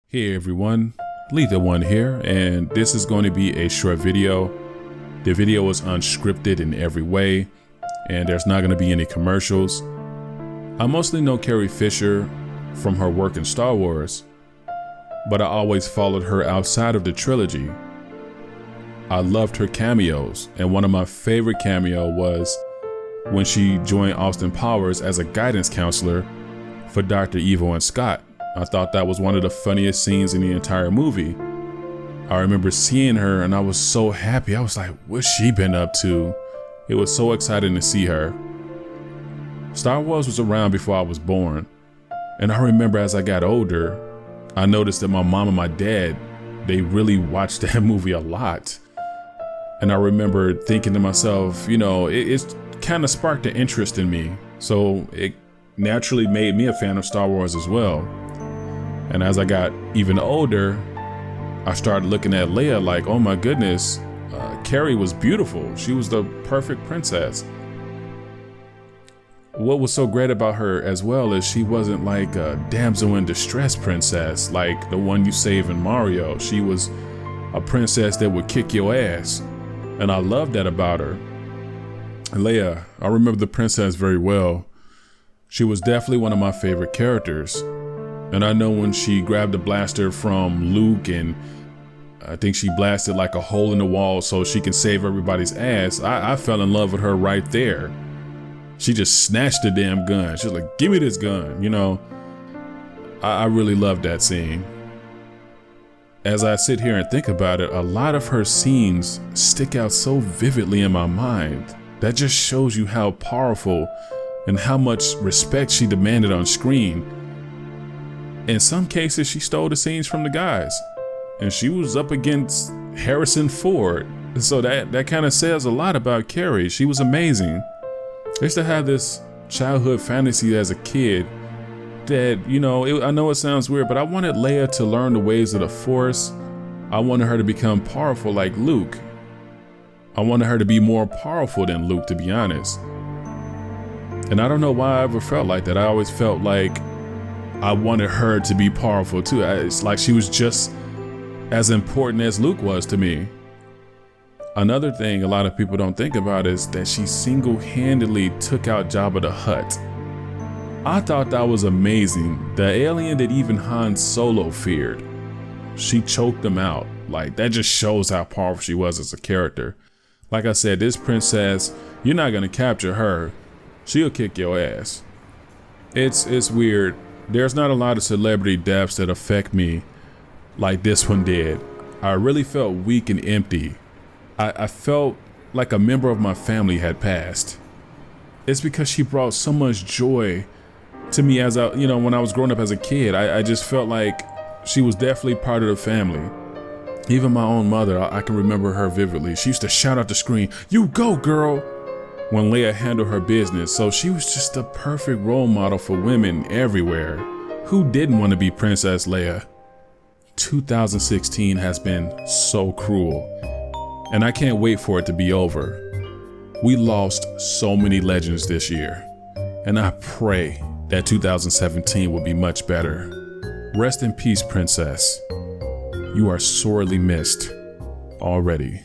Hey everyone, Letha One here, and this is going to be a short video. The video is unscripted in every way, and there's not going to be any commercials. I mostly know Carrie Fisher from her work in Star Wars, but I always followed her outside of the trilogy. I loved her cameos, and one of my favorite cameo was when she joined Austin Powers as a guidance counselor for Dr. Evil and Scott. I thought that was one of the funniest scenes in the entire movie. I remember seeing her and I was so happy. I was like, what's she been up to? It was so exciting to see her. Star Wars was around before I was born. And I remember as I got older, I noticed that my mom and my dad, they really watched that movie a lot. And I remember thinking to myself, it's kind of sparked an interest in me. So it naturally made me a fan of Star Wars as well. And as I got even older, I started looking at Leia like, oh my goodness, Carrie was beautiful. She was the perfect princess. What was so great about her as well is she wasn't like a damsel in distress princess like the one you save in Mario. She was a princess that would kick your ass. And I loved that about her. Leia, I remember the princess very well. She was definitely one of my favorite characters. And I know when she grabbed the blaster from Luke and I think she blasted like a hole in the wall so she can save everybody's ass, I fell in love with her right there. She just snatched the damn gun. She was like, give me this gun, I really loved that scene. As I sit here and think about it, a lot of her scenes stick out so vividly in my mind. That just shows you how powerful and how much respect she demanded on screen. In some cases, she stole the scenes from the guys, and she was up against Harrison Ford. So that kind of says a lot about Carrie. She was amazing. I used to have this childhood fantasy as a kid that, I know it sounds weird, but I wanted Leia to learn the ways of the Force. I wanted her to become powerful like Luke. I wanted her to be more powerful than Luke, to be honest. And I don't know why I ever felt like that. I always felt like I wanted her to be powerful too. It's like she was just as important as Luke was to me. Another thing a lot of people don't think about is that she single-handedly took out Jabba the Hutt. I thought that was amazing. The alien that even Han Solo feared. She choked him out. Like, that just shows how powerful she was as a character. Like I said, this princess, you're not gonna capture her. She'll kick your ass. It's weird. There's not a lot of celebrity deaths that affect me like this one did. I really felt weak and empty. I felt like a member of my family had passed. It's because she brought so much joy to me as when I was growing up as a kid. I just felt like she was definitely part of the family. Even my own mother, I can remember her vividly. She used to shout out the screen, "You go, girl," when Leia handled her business. So she was just the perfect role model for women everywhere. Who didn't want to be Princess Leia? 2016 has been so cruel, and I can't wait for it to be over. We lost so many legends this year, and I pray that 2017 will be much better. Rest in peace, Princess. You are sorely missed already.